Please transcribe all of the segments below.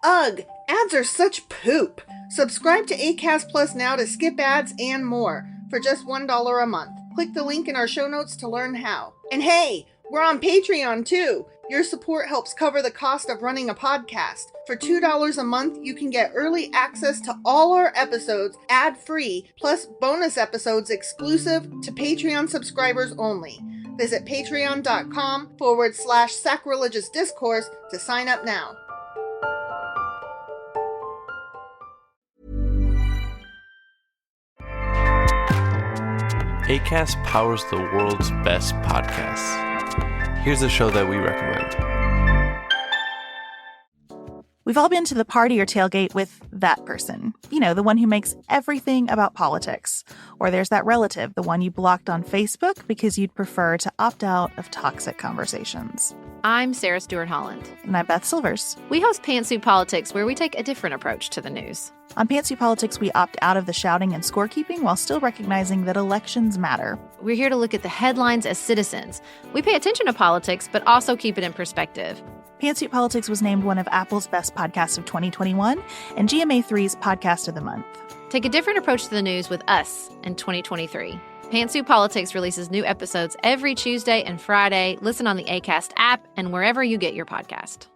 Ugh, ads are such poop. Subscribe to Acast Plus now to skip ads and more for just $1 a month. Click the link in our show notes to learn how. And hey, we're on Patreon too. Your support helps cover the cost of running a podcast. For $2 a month, you can get early access to all our episodes ad-free, plus bonus episodes exclusive to Patreon subscribers only. Visit patreon.com/sacrilegious discourse to sign up now. Acast powers the world's best podcasts. Here's a show that we recommend. We've all been to the party or tailgate with that person. You know, the one who makes everything about politics. Or there's that relative, the one you blocked on Facebook because you'd prefer to opt out of toxic conversations. I'm Sarah Stewart Holland. And I'm Beth Silvers. We host Pantsuit Politics, where we take a different approach to the news. On Pantsuit Politics, we opt out of the shouting and scorekeeping while still recognizing that elections matter. We're here to look at the headlines as citizens. We pay attention to politics, but also keep it in perspective. Pantsuit Politics was named one of Apple's best podcasts of 2021 and GMA3's Podcast of the Month. Take a different approach to the news with us in 2023. Pantsuit Politics releases new episodes every Tuesday and Friday. Listen on the Acast app and wherever you get your podcast.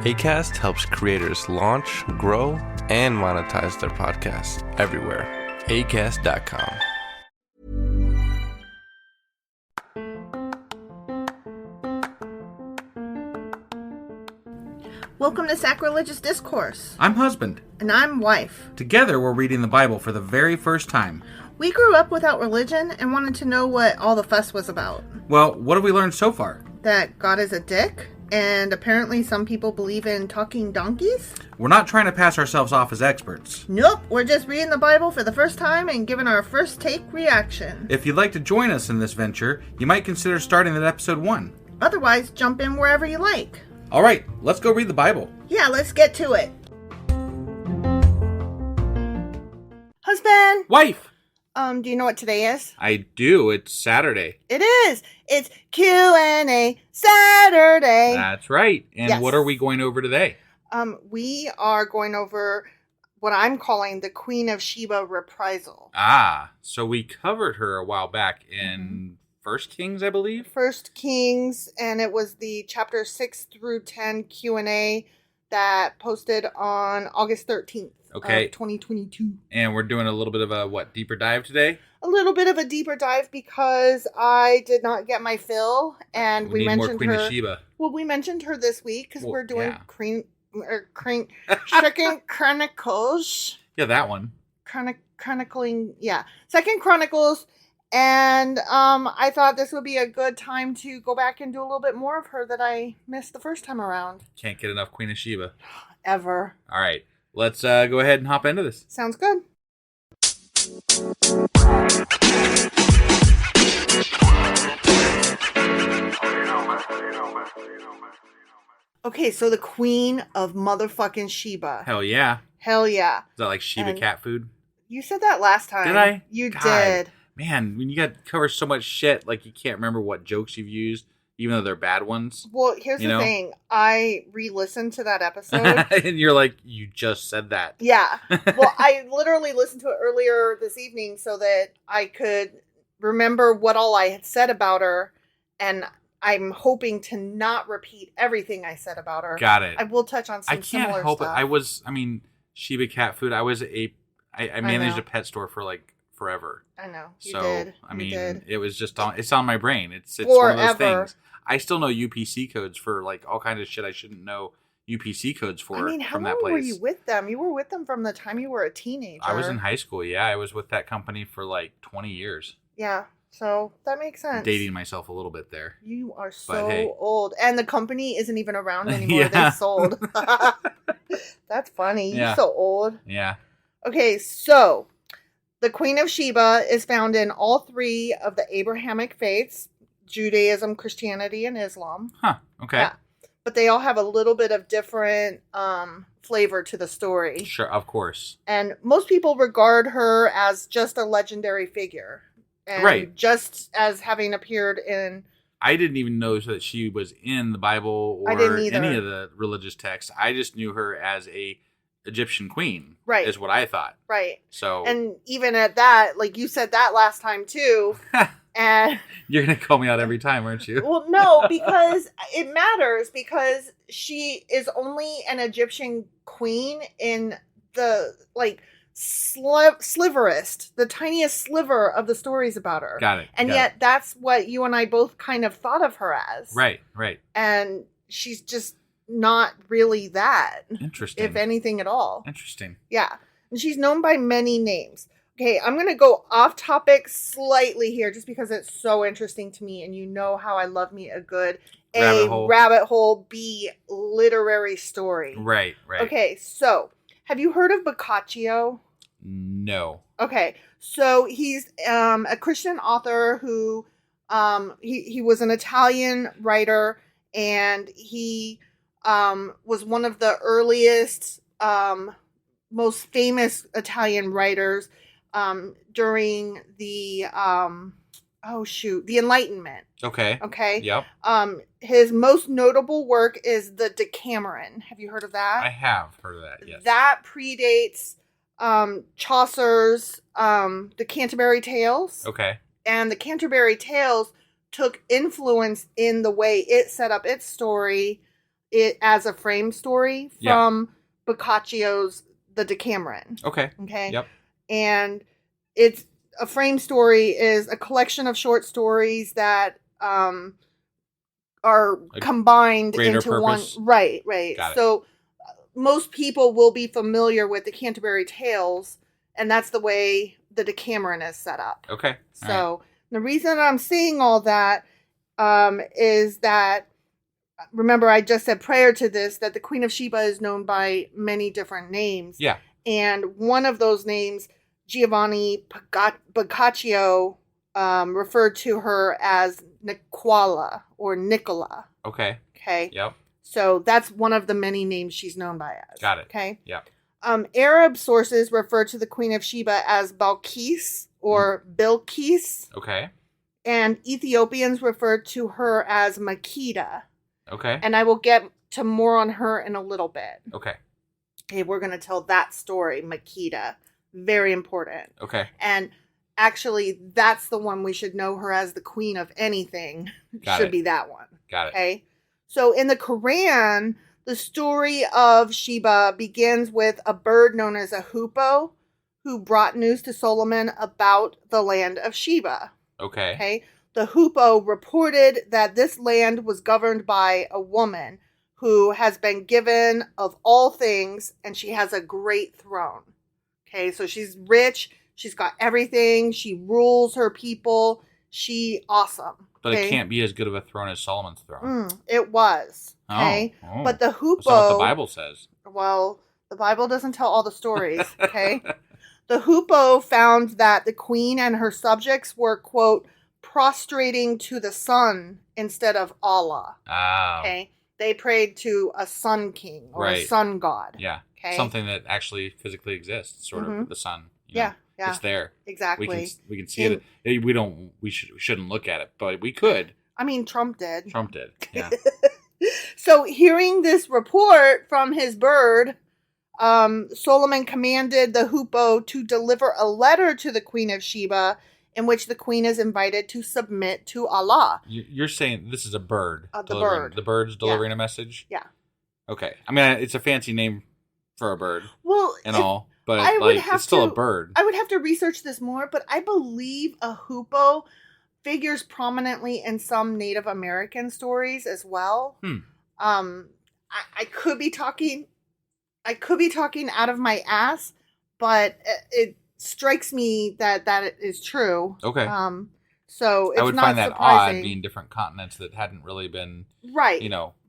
Acast helps creators launch, grow, and monetize their podcasts everywhere. Acast.com. Welcome to Sacrilegious Discourse. I'm husband. And I'm wife. Together, we're reading the Bible for the very first time. We grew up without religion and wanted to know what all the fuss was about. Well, what have we learned so far? That God is a dick, and apparently some people believe in talking donkeys? We're not trying to pass ourselves off as experts. Nope, we're just reading the Bible for the first time and giving our first take reaction. If you'd like to join us in this venture, you might consider starting at episode 1. Otherwise, jump in wherever you like. All right, let's go read the Bible. Yeah, let's get to it. Husband! Wife! Do you know what today is? I do. It's Saturday. It is. It's Q&A Saturday. That's right. And Yes. What are we going over today? We are going over what I'm calling the Queen of Sheba reprisal. So we covered her a while back in First Kings, I believe? First Kings, and it was the chapter 6 through 10 Q&A that posted on August 13th of 2022. And we're doing a little bit of a, deeper dive today? A little bit of a deeper dive because I did not get my fill, and we need mentioned more Queen her. of Sheba. Well, we mentioned her this week because we're doing yeah. Second Chronicles. Yeah, that one. Chronicling, Second Chronicles. And I thought this would be a good time to go back and do a little bit more of her that I missed the first time around. Can't get enough Queen of Sheba. Ever. All right. Let's go ahead and hop into this. Sounds good. Okay, so the Queen of motherfucking Sheba. Hell yeah. Hell yeah. Is that like Sheba cat food? You said that last time. Did I? You God. did. Man, when you got to cover so much shit, like you can't remember what jokes you've used, even though they're bad ones. Well, here's the thing. I re-listened to that episode. And you're like, you just said that. Yeah. Well, I literally listened to it earlier this evening so that I could remember what all I had said about her. And I'm hoping to not repeat everything I said about her. Got it. I will touch on some similar stuff. I can't help it. Sheba cat food. I managed a pet store for like forever. I know. You did. It was just it's on my brain. It's one of those things. I still know UPC codes for like all kinds of shit I shouldn't know UPC codes for. How long were you with them? You were with them from the time you were a teenager. I was in high school. Yeah, I was with that company for like 20 years. Yeah, so that makes sense. I'm dating myself a little bit there. You are so old, and the company isn't even around anymore. They sold. That's funny. You're so old. Yeah. Okay, so the Queen of Sheba is found in all three of the Abrahamic faiths: Judaism, Christianity, and Islam. Huh. Okay. Yeah. But they all have a little bit of different flavor to the story. Sure, of course. And most people regard her as just a legendary figure. And right. just as having appeared in I didn't even know that she was in the Bible or any of the religious texts. I just knew her as a Egyptian queen. Right. Is what I thought. Right. So, and even at that, like you said that last time too. And you're going to call me out every time, aren't you? Well, no, because it matters, because she is only an Egyptian queen in the, like, sliverest, the tiniest sliver of the stories about her. Got it. And yet that's what you and I both kind of thought of her as. Right. And she's just not really that. Interesting. If anything at all. Interesting. Yeah. And she's known by many names. Okay, I'm going to go off topic slightly here just because it's so interesting to me, and you know how I love me a good rabbit hole, B, literary story. Right. Okay, so have you heard of Boccaccio? No. Okay, so he's a Christian author who he was an Italian writer, and he was one of the earliest, most famous Italian writers during the the Enlightenment. Okay. Yep. His most notable work is the Decameron. Have you heard of that? I have heard of that. Yes. That predates Chaucer's the Canterbury Tales. Okay. And the Canterbury Tales took influence in the way it set up its story, it as a frame story from Boccaccio's The Decameron. Okay. Yep. And it's a frame story is a collection of short stories that are combined into purpose. one. Right. So most people will be familiar with the Canterbury Tales, and that's the way the Decameron is set up. Okay. So the reason I'm saying all that is that, remember I just said prior to this that the Queen of Sheba is known by many different names. Yeah. And one of those names, Giovanni Boccaccio, referred to her as Nicola or Nicola. Okay. Yep. So that's one of the many names she's known by as. Got it. Okay. Yep. Arab sources refer to the Queen of Sheba as Balkis or Bilqis. Okay. And Ethiopians refer to her as Makeda. Okay. And I will get to more on her in a little bit. Okay. Okay, we're going to tell that story, Makeda. Very important. Okay. And actually, that's the one we should know her as the queen of anything. Should be that one. Got it. Okay. So in the Quran, the story of Sheba begins with a bird known as a hoopoe who brought news to Solomon about the land of Sheba. Okay. Okay. The hoopoe reported that this land was governed by a woman who has been given of all things, and she has a great throne. Okay, so she's rich, she's got everything, she rules her people, awesome. But it can't be as good of a throne as Solomon's throne. It was. Okay. Oh. But the hoopoe. That's not what the Bible says. Well, the Bible doesn't tell all the stories, okay? The hoopoe found that the queen and her subjects were, quote, prostrating to the sun instead of Allah. Oh. Okay. They prayed to a sun king or a sun god. Yeah. Okay. Something that actually physically exists, sort of the sun. You know, yeah. It's there. Exactly. We can see it. We shouldn't look at it, but we could. I mean, Trump did. Yeah. So hearing this report from his bird, Solomon commanded the hoopoe to deliver a letter to the Queen of Sheba in which the queen is invited to submit to Allah. You're saying this is a bird. The bird. The bird's delivering a message? Yeah. Okay. I mean, it's a fancy name for a bird. Well, but it's still a bird. I would have to research this more, but I believe a hoopoe figures prominently in some Native American stories as well. I could be talking out of my ass, but it strikes me that is true. Okay. So it's I would not find that surprising. odd being different continents that hadn't really been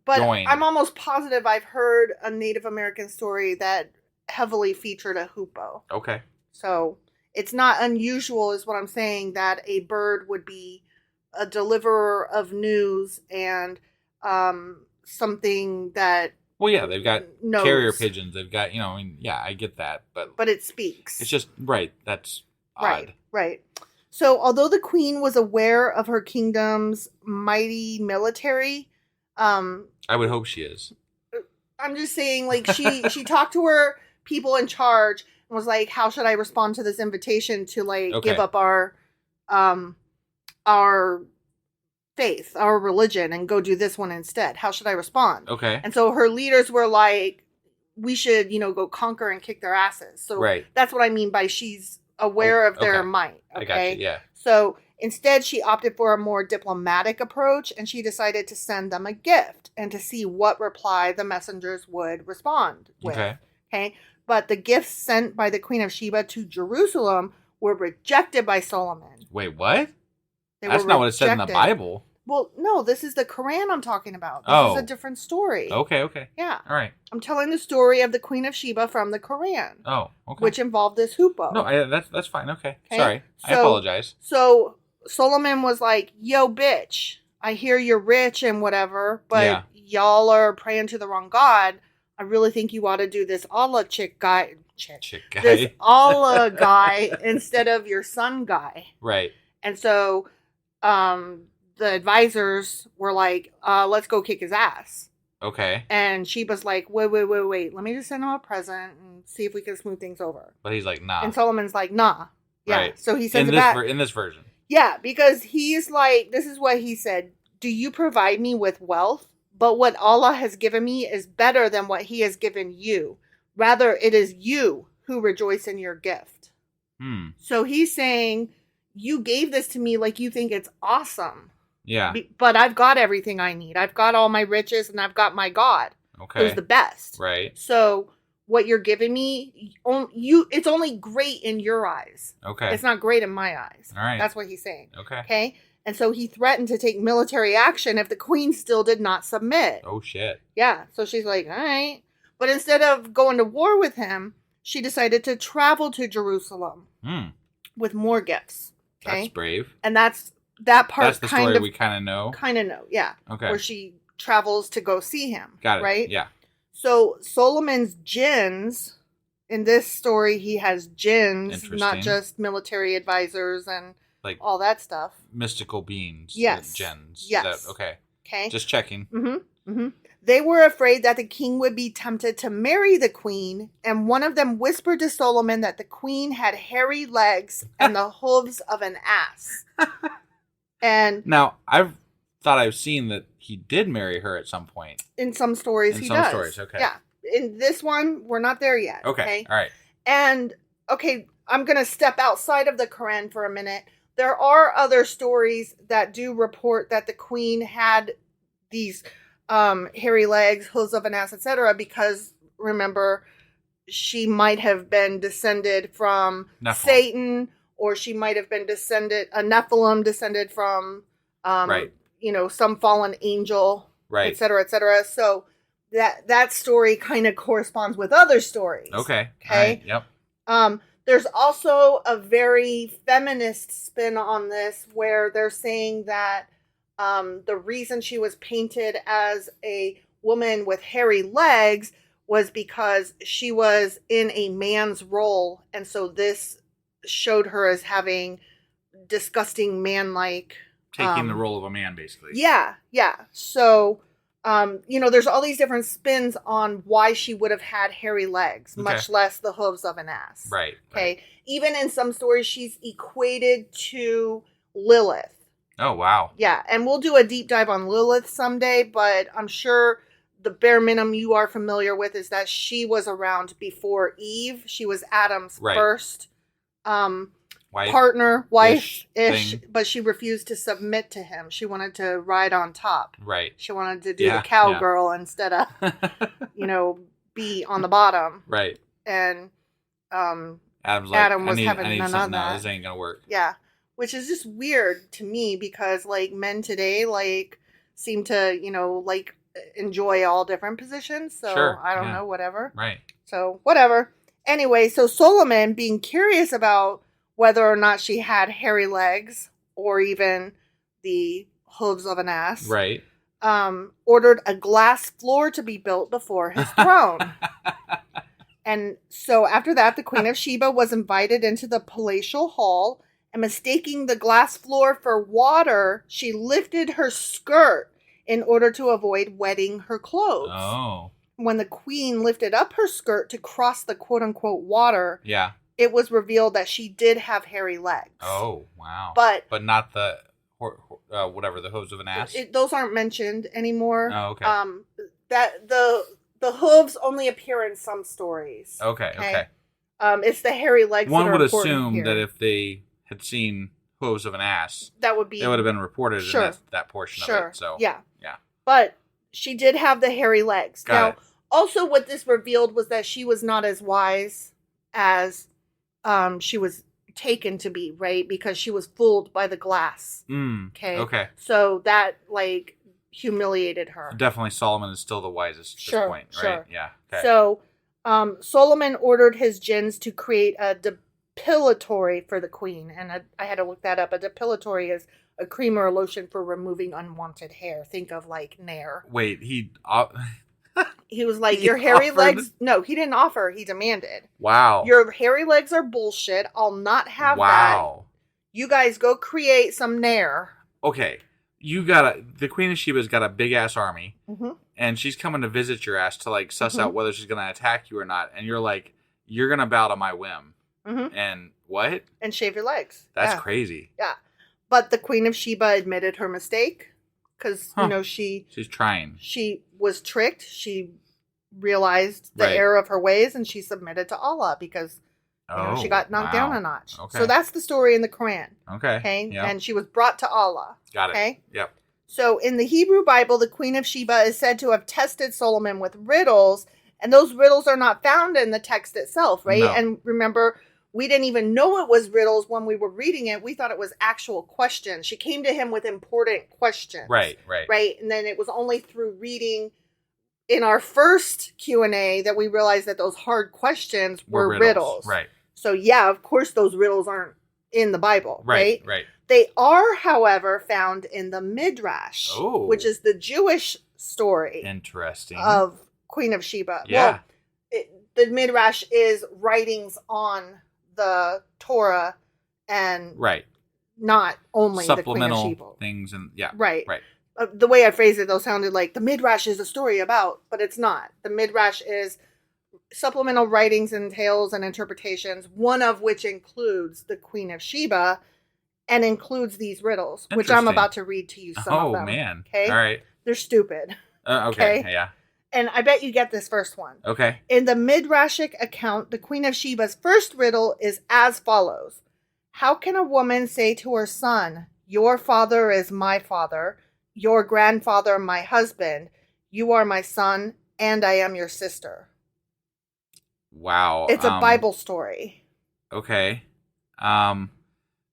but joined. I'm almost positive I've heard a Native American story that heavily featured a hoopoe. Okay. So it's not unusual, is what I'm saying, that a bird would be a deliverer of news and something that. Well, yeah, they've got carrier pigeons. They've got, I get that, but it speaks. It's just right. That's odd. Right. So, although the queen was aware of her kingdom's mighty military, I would hope she is. I'm just saying, like, she talked to her people in charge and was like, how should I respond to this invitation to, like, give up our faith, our religion, and go do this one instead? How should I respond? Okay. And so her leaders were like, we should, go conquer and kick their asses. So that's what I mean by she's aware of their might. Okay? I got you, yeah. So instead, she opted for a more diplomatic approach, and she decided to send them a gift and to see what reply the messengers would respond with. Okay. But the gifts sent by the Queen of Sheba to Jerusalem were rejected by Solomon. Wait, what? That's not what it said in the Bible. Well, no, this is the Quran I'm talking about. This is a different story. Okay. Yeah. All right. I'm telling the story of the Queen of Sheba from the Quran. Oh, okay. Which involved this hoopoe. No, that's fine. Okay. Sorry. I apologize. So Solomon was like, yo, bitch, I hear you're rich and whatever, but y'all are praying to the wrong God. I really think you ought to do this Allah guy. This Allah guy instead of your son guy. Right. And so the advisors were like, let's go kick his ass. Okay. And Sheba's like, wait. Let me just send him a present and see if we can smooth things over. But he's like, nah. And Solomon's like, nah. Yeah. Right. So he sends it back. In this version. Yeah, because he's like, this is what he said. Do you provide me with wealth? But what Allah has given me is better than what he has given you. Rather, it is you who rejoice in your gift. So he's saying, you gave this to me like you think it's awesome. Yeah. But I've got everything I need. I've got all my riches and I've got my God. Okay. Who's the best. Right. So what you're giving me, it's only great in your eyes. Okay. It's not great in my eyes. All right. That's what he's saying. Okay. And so he threatened to take military action if the queen still did not submit. Oh, shit. Yeah. So she's like, all right. But instead of going to war with him, she decided to travel to Jerusalem with more gifts. Okay? That's brave. And that part. That's the story we kind of know. Kind of know, yeah. Okay. Where she travels to go see him. Got it. Right? Yeah. So Solomon's jinns, in this story, he has jinns, not just military advisors and like all that stuff. Mystical beings. Yes. Jinns. Yes. Okay. Okay. Just checking. They were afraid that the king would be tempted to marry the queen, and one of them whispered to Solomon that the queen had hairy legs and the hooves of an ass. And now, I've seen that he did marry her at some point. In some stories, he does. In some stories, okay. Yeah. In this one, we're not there yet. Okay. All right. And, okay, I'm going to step outside of the Quran for a minute. There are other stories that do report that the queen had these hairy legs, hooves of an ass, etc. Because, remember, she might have been descended from Satan, or she might have been a Nephilim descended from, some fallen angel, etc., etc. So that story kind of corresponds with other stories. Okay. Okay. Right. Yep. There's also a very feminist spin on this where they're saying that the reason she was painted as a woman with hairy legs was because she was in a man's role. And so this showed her as having disgusting man-like... Taking the role of a man, basically. Yeah. So, there's all these different spins on why she would have had hairy legs, much less the hooves of an ass. Right. Okay. Even in some stories, she's equated to Lilith. Oh, wow. Yeah, and we'll do a deep dive on Lilith someday, but I'm sure the bare minimum you are familiar with is that she was around before Eve. She was Adam's first partner, wife-ish, but she refused to submit to him. She wanted to ride on top. Right. She wanted to do the cowgirl instead of, be on the bottom. Right. And Adam was having none of that. This ain't gonna work. Yeah. Which is just weird to me because, men today, seem to, enjoy all different positions. So, sure, I don't know, whatever. Right. So, whatever. Anyway, so Solomon, being curious about whether or not she had hairy legs or even the hooves of an ass. Right. Ordered a glass floor to be built before his throne. And so, after that, the Queen of Sheba was invited into the palatial hall, and mistaking the glass floor for water, she lifted her skirt in order to avoid wetting her clothes. Oh. When the queen lifted up her skirt to cross the quote-unquote water, Yeah. it was revealed that she did have hairy legs. Oh, wow. But not the, whatever, the hooves of an ass? Those aren't mentioned anymore. Oh, okay. That the hooves only appear in some stories. Okay. It's the hairy legs. One that would are important assume here. that if they had seen hooves of an ass, that would have been reported in that portion of it. So yeah. Yeah. But she did have the hairy legs. Got it. Also what this revealed was that she was not as wise as she was taken to be, right? Because she was fooled by the glass. Okay. So that humiliated her. Definitely Solomon is still the wisest at this point, right? Sure. Yeah. Okay. So Solomon ordered his jinns to create a depilatory for the queen. And I had to look that up. A depilatory is a cream or a lotion for removing unwanted hair. Think of Nair. Wait, he was like, he your hairy offered? legs. No, he didn't offer. He demanded. Wow. Your hairy legs are bullshit. I'll not have that. Wow. You guys go create some Nair. Okay. The Queen of Sheba's got a big ass army, and she's coming to visit your ass to suss out whether she's going to attack you or not. And you're like, you're going to bow to my whim. And what? And shave your legs. That's crazy. Yeah. But the Queen of Sheba admitted her mistake because, she's trying. She was tricked. She realized the error of her ways and she submitted to Allah because she got knocked down a notch. Okay. So that's the story in the Quran. Okay. Yep. And she was brought to Allah. Got it. Okay. Yep. So in the Hebrew Bible, the Queen of Sheba is said to have tested Solomon with riddles, and those riddles are not found in the text itself, right? No. And remember, we didn't even know it was riddles when we were reading it. We thought it was actual questions. She came to him with important questions. Right. And then it was only through reading in our first Q&A that we realized that those hard questions were riddles. Right. So yeah, of course those riddles aren't in the Bible, right? Right. They are, however, found in the Midrash, Oh. which is the Jewish story Interesting. of Queen of Sheba. Yeah. Well, the Midrash is writings on the Torah and not only supplemental the Queen of Sheba. things and Right. The way I phrased it, though, sounded like the Midrash is a story about, but it's not. The Midrash is supplemental writings and tales and interpretations, one of which includes the Queen of Sheba and includes these riddles, which I'm about to read to you some of them. Oh, man. Okay? All right. They're stupid. Okay. Yeah. And I bet you get this first one. Okay. In the Midrashic account, the Queen of Sheba's first riddle is as follows. How can a woman say to her son, your father is my father, your grandfather my husband, you are my son, and I am your sister? Wow. It's a Bible story. Okay.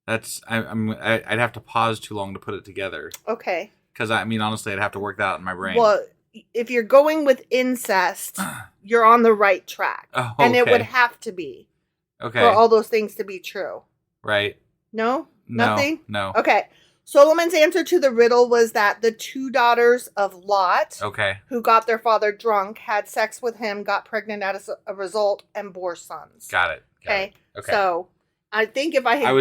That's I'd have to pause too long to put it together. Okay. Because honestly, I'd have to work that out in my brain. Well, if you're going with incest, you're on the right track. Oh, and it okay. would have to be. Okay. For all those things to be true. Right. No? No. Nothing? No. Okay. Solomon's answer to the riddle was that the two daughters of Lot, who got their father drunk, had sex with him, got pregnant as a result, and bore sons. Got it. Okay. So I think if I had,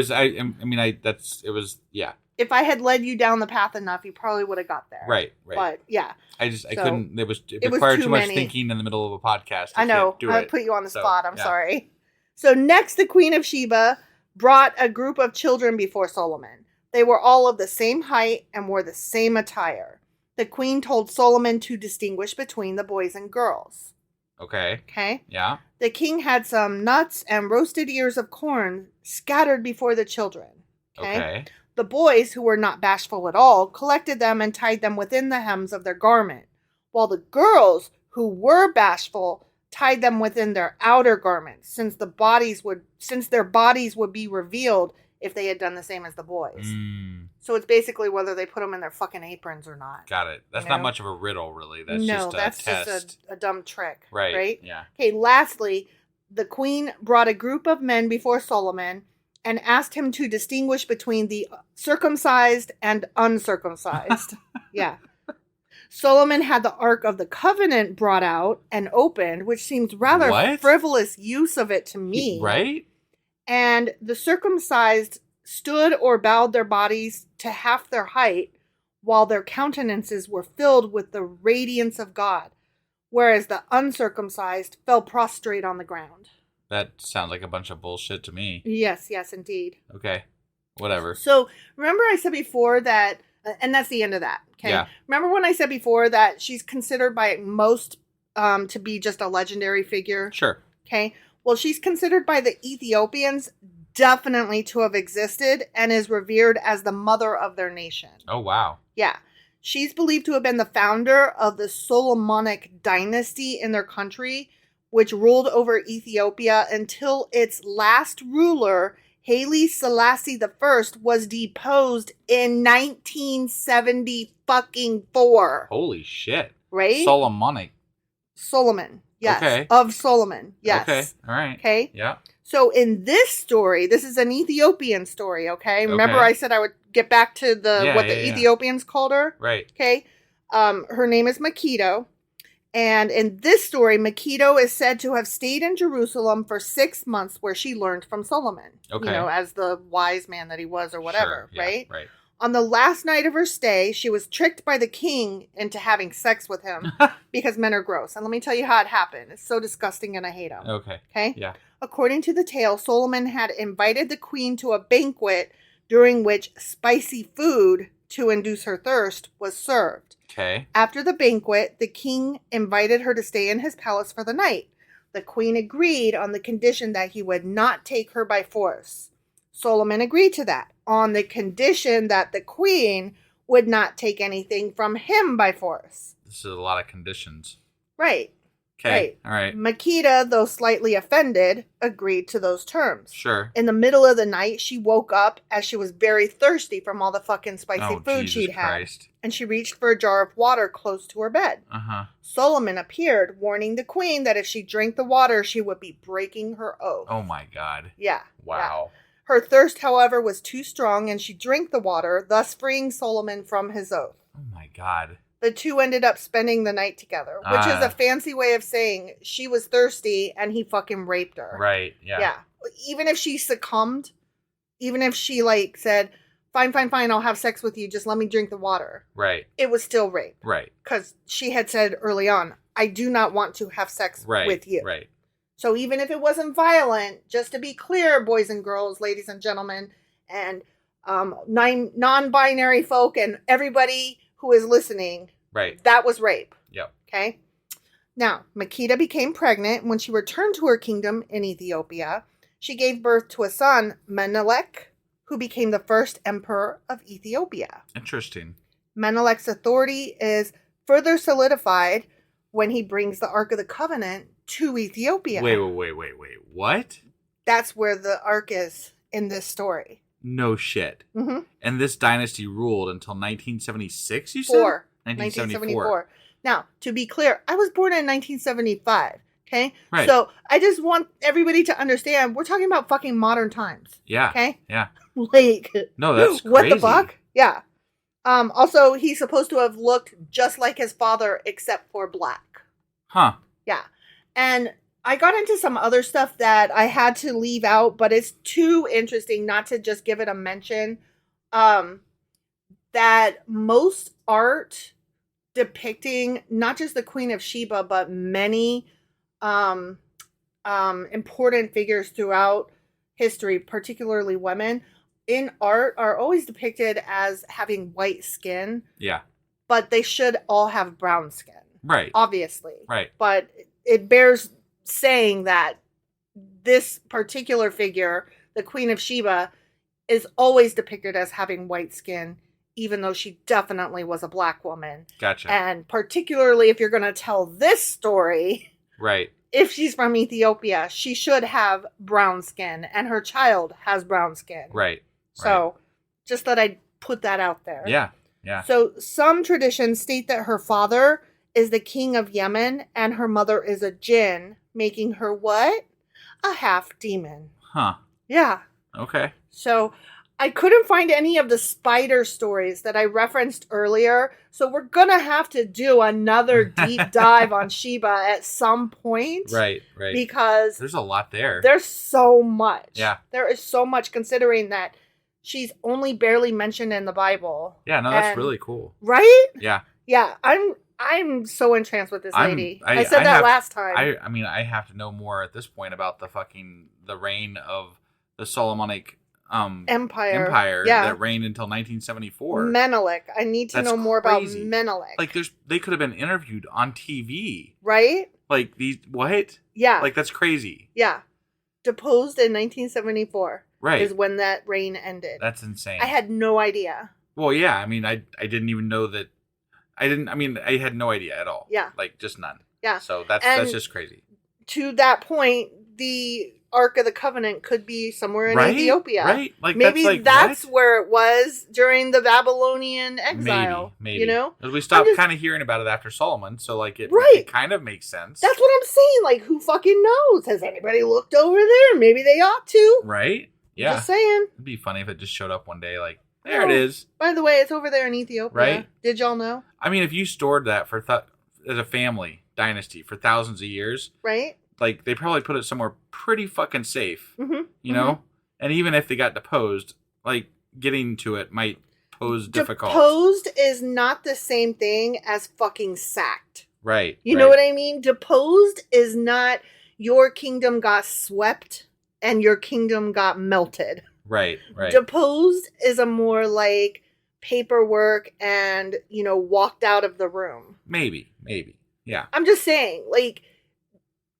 if I had led you down the path enough, you probably would have got there. Right. But yeah, I couldn't. It required too much thinking in the middle of a podcast. I know. I put you on the spot. I'm sorry. So next, the Queen of Sheba brought a group of children before Solomon. They were all of the same height and wore the same attire. The queen told Solomon to distinguish between the boys and girls. Okay. Okay? Yeah. The king had some nuts and roasted ears of corn scattered before the children. Okay? The boys, who were not bashful at all, collected them and tied them within the hems of their garment, while the girls, who were bashful, tied them within their outer garments, since their bodies would be revealed if they had done the same as the boys. So it's basically whether they put them in their fucking aprons or not. Got it. That's not much of a riddle, really. That's just a test. A dumb trick. Right? Yeah. Okay, lastly, the queen brought a group of men before Solomon and asked him to distinguish between the circumcised and uncircumcised. Yeah. Solomon had the Ark of the Covenant brought out and opened, which seems rather frivolous use of it to me. Right? And the circumcised stood or bowed their bodies to half their height, while their countenances were filled with the radiance of God, whereas the uncircumcised fell prostrate on the ground. That sounds like a bunch of bullshit to me. Yes, indeed. Okay. Whatever. So, remember I said before that, and that's the end of that, okay? Yeah. Remember when I said before that she's considered by most to be just a legendary figure? Sure. Okay. Well, she's considered by the Ethiopians definitely to have existed and is revered as the mother of their nation. Oh, wow. Yeah. She's believed to have been the founder of the Solomonic dynasty in their country, which ruled over Ethiopia until its last ruler, Haile Selassie I, was deposed in 1974. Holy shit. Right? Solomonic. Solomon. Yes. Okay. Of Solomon. Yes. Okay. All right. Okay. Yeah. So in this story, this is an Ethiopian story, okay? Remember Okay. I said I would get back to the Ethiopians called her? Right. Okay. Her name is Makito. And in this story, Makito is said to have stayed in Jerusalem for 6 months where she learned from Solomon. Okay. You know, as the wise man that he was or whatever, Sure. Yeah, right? Right. On the last night of her stay, she was tricked by the king into having sex with him because men are gross. And let me tell you how it happened. It's so disgusting and I hate them. Okay. Okay? Yeah. According to the tale, Solomon had invited the queen to a banquet during which spicy food to induce her thirst was served. Okay. After the banquet, the king invited her to stay in his palace for the night. The queen agreed on the condition that he would not take her by force. Solomon agreed to that on the condition that the queen would not take anything from him by force. This is a lot of conditions. Right. Okay. All right. Makita, though slightly offended, agreed to those terms. Sure. In the middle of the night, she woke up as she was very thirsty from all the fucking spicy food Jesus she'd Christ. had. And she reached for a jar of water close to her bed. Uh-huh. Solomon appeared, warning the queen that if she drank the water, she would be breaking her oath. Oh my God. Yeah. Wow. Yeah. Her thirst, however, was too strong, and she drank the water, thus freeing Solomon from his oath. Oh my God. The two ended up spending the night together, which is a fancy way of saying she was thirsty and he fucking raped her. Right. Yeah. Yeah. Even if she succumbed, even if she said, fine, I'll have sex with you, just let me drink the water. Right. It was still rape. Right. Because she had said early on, I do not want to have sex with you. Right. So even if it wasn't violent, just to be clear, boys and girls, ladies and gentlemen, and non-binary folk and everybody who is listening, right, that was rape. Yep. Okay? Now, Makita became pregnant. When she returned to her kingdom in Ethiopia, she gave birth to a son, Menelik, who became the first emperor of Ethiopia. Interesting. Menelik's authority is further solidified when he brings the Ark of the Covenant to Ethiopia. Wait. What? That's where the Ark is in this story. No shit. Mm-hmm. And this dynasty ruled until 1976, you said? 1974. Now, to be clear, I was born in 1975. Okay? Right. So I just want everybody to understand we're talking about fucking modern times. Yeah. Okay? Yeah. No, that's what crazy. the fuck? Yeah. Also, he's supposed to have looked just like his father, except for black. Huh. Yeah. And I got into some other stuff that I had to leave out, but it's too interesting not to just give it a mention. That most art depicting not just the Queen of Sheba, but many important figures throughout history, particularly women, in art are always depicted as having white skin. Yeah. But they should all have brown skin. Right. Obviously. Right. But it bears saying that this particular figure, the Queen of Sheba, is always depicted as having white skin, even though she definitely was a black woman. Gotcha. And particularly if you're going to tell this story, right, if she's from Ethiopia, she should have brown skin, and her child has brown skin. Right. So just that I'd put that out there. Yeah. Yeah. So some traditions state that her father is the king of Yemen and her mother is a jinn, making her what? A half demon. Huh. Yeah. Okay. So I couldn't find any of the spider stories that I referenced earlier. So we're going to have to do another deep dive on Sheba at some point. Right. Because there's a lot there. There's so much. Yeah. There is so much, considering that She's only barely mentioned in the Bible. Yeah, no, that's really cool. Right? Yeah. Yeah, I'm so entranced with this lady. I said that last time. I mean, I have to know more at this point about the reign of the Solomonic Empire that reigned until 1974. Menelik. I need to know more about Menelik. Like, they could have been interviewed on TV. Right? Like, what? Yeah. Like, that's crazy. Yeah. Deposed in 1974. Right. Is when that reign ended. That's insane. I had no idea. Well, yeah. I mean, I didn't even know that. I had no idea at all. Yeah. Like, just none. Yeah. So that's just crazy. To that point, the Ark of the Covenant could be somewhere in Ethiopia. Right? Like, maybe that's where it was during the Babylonian exile. Maybe. You know? We stopped kind of hearing about it after Solomon, so like it kind of makes sense. That's what I'm saying. Like, who fucking knows? Has anybody looked over there? Maybe they ought to. Right? Yeah. Just saying. It'd be funny if it just showed up one day like, there it is. By the way, it's over there in Ethiopia. Right? Did y'all know? I mean, if you stored that for as a family dynasty for thousands of years. Right? Like, they probably put it somewhere pretty fucking safe. Mm-hmm. You know? And even if they got deposed, like, getting to it might pose difficult. Deposed is not the same thing as fucking sacked. Right. You know what I mean? Deposed is not your kingdom got swept and your kingdom got melted. Right. Deposed is a more like paperwork and, walked out of the room. Maybe. Yeah. I'm just saying, like,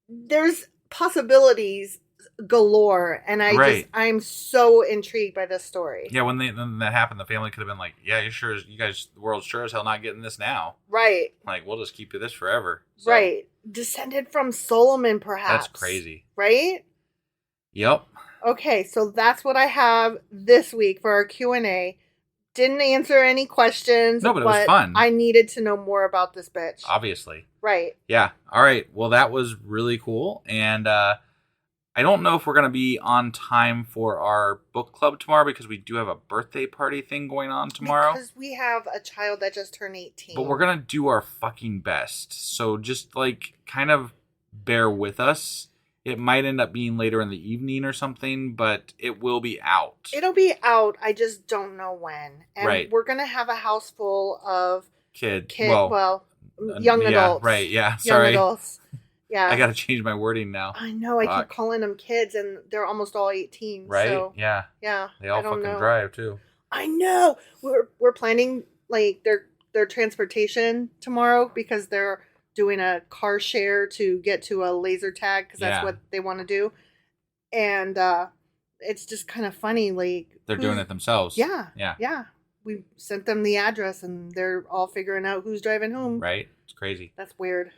there's possibilities galore, and I'm so intrigued by this story. Yeah, when that happened, the family could have been like, "Yeah, you guys, the world's sure as hell not getting this now." Right. Like, we'll just keep this forever. So, right. Descended from Solomon, perhaps. That's crazy. Right? Yep. Okay, so that's what I have this week for our Q&A. Didn't answer any questions. No, but it was fun. I needed to know more about this bitch. Obviously. Right. Yeah. All right. Well, that was really cool. And I don't know if we're going to be on time for our book club tomorrow because we do have a birthday party thing going on tomorrow. Because we have a child that just turned 18. But we're going to do our fucking best. So just, like, kind of bear with us. It might end up being later in the evening or something, but it will be out. It'll be out. I just don't know when. And we're going to have a house full of young adults. Right, yeah. Sorry. Young adults. Yeah. I got to change my wording now. I know. I keep calling them kids, and they're almost all 18. Right? So, yeah. Yeah. They all fucking drive, too. I know. We're planning, like, their transportation tomorrow because they're doing a car share to get to a laser tag because that's what they want to do. And it's just kind of funny. Like, they're doing it themselves. Yeah. We sent them the address and they're all figuring out who's driving whom. Right. It's crazy. That's weird.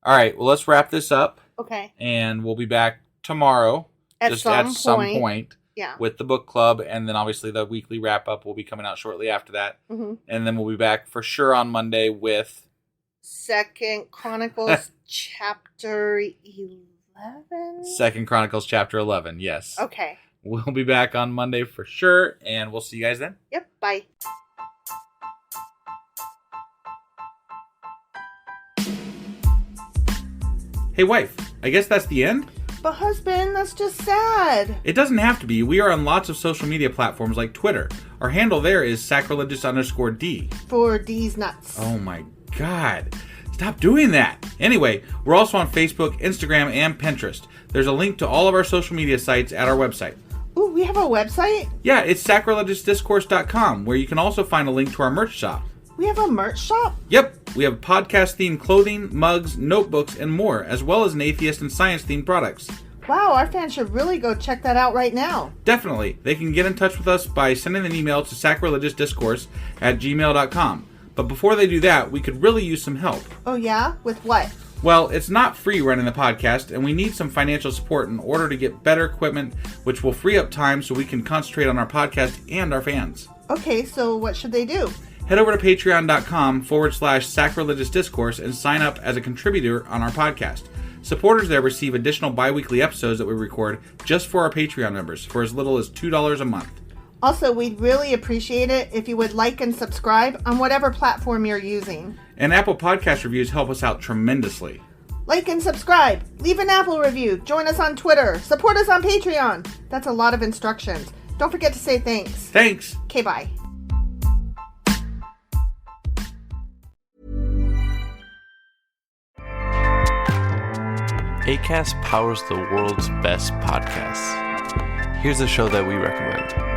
All right. Well, let's wrap this up. Okay. And we'll be back tomorrow. At some point. Yeah. With the book club. And then obviously the weekly wrap up will be coming out shortly after that. Mm-hmm. And then we'll be back for sure on Monday with 2 Chronicles Chapter 11? 2 Chronicles Chapter 11, yes. Okay. We'll be back on Monday for sure, and we'll see you guys then. Yep, bye. Hey, wife, I guess that's the end? But husband, that's just sad. It doesn't have to be. We are on lots of social media platforms like Twitter. Our handle there is sacrilegious_D. For D's nuts. Oh my God. Stop doing that. Anyway, we're also on Facebook, Instagram, and Pinterest. There's a link to all of our social media sites at our website. Ooh, we have a website? Yeah, it's sacrilegiousdiscourse.com, where you can also find a link to our merch shop. We have a merch shop? Yep. We have podcast-themed clothing, mugs, notebooks, and more, as well as an atheist and science-themed products. Wow, our fans should really go check that out right now. Definitely. They can get in touch with us by sending an email to sacrilegiousdiscourse@gmail.com. But before they do that, we could really use some help. Oh yeah? With what? Well, it's not free running the podcast, and we need some financial support in order to get better equipment, which will free up time so we can concentrate on our podcast and our fans. Okay, so what should they do? Head over to patreon.com/sacrilegiousdiscourse and sign up as a contributor on our podcast. Supporters there receive additional bi-weekly episodes that we record just for our Patreon members for as little as $2 a month. Also, we'd really appreciate it if you would like and subscribe on whatever platform you're using. And Apple Podcast reviews help us out tremendously. Like and subscribe. Leave an Apple review. Join us on Twitter. Support us on Patreon. That's a lot of instructions. Don't forget to say thanks. Thanks. Okay, bye. Acast powers the world's best podcasts. Here's a show that we recommend.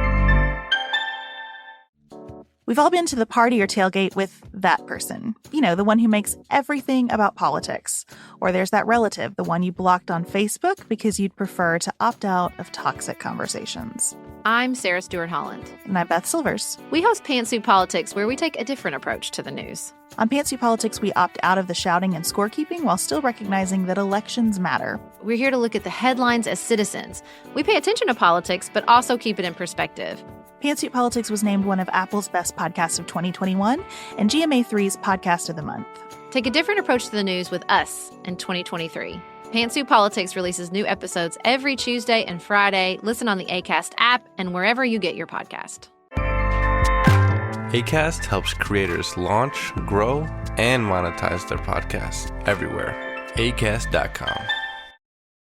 We've all been to the party or tailgate with that person. You know, the one who makes everything about politics. Or there's that relative, the one you blocked on Facebook because you'd prefer to opt out of toxic conversations. I'm Sarah Stewart Holland. And I'm Beth Silvers. We host Pantsuit Politics, where we take a different approach to the news. On Pantsuit Politics, we opt out of the shouting and scorekeeping while still recognizing that elections matter. We're here to look at the headlines as citizens. We pay attention to politics, but also keep it in perspective. Pantsuit Politics was named one of Apple's best podcasts of 2021 and GMA3's podcast of the month. Take a different approach to the news with us in 2023. Pantsuit Politics releases new episodes every Tuesday and Friday. Listen on the Acast app and wherever you get your podcast. Acast helps creators launch, grow, and monetize their podcasts everywhere. Acast.com.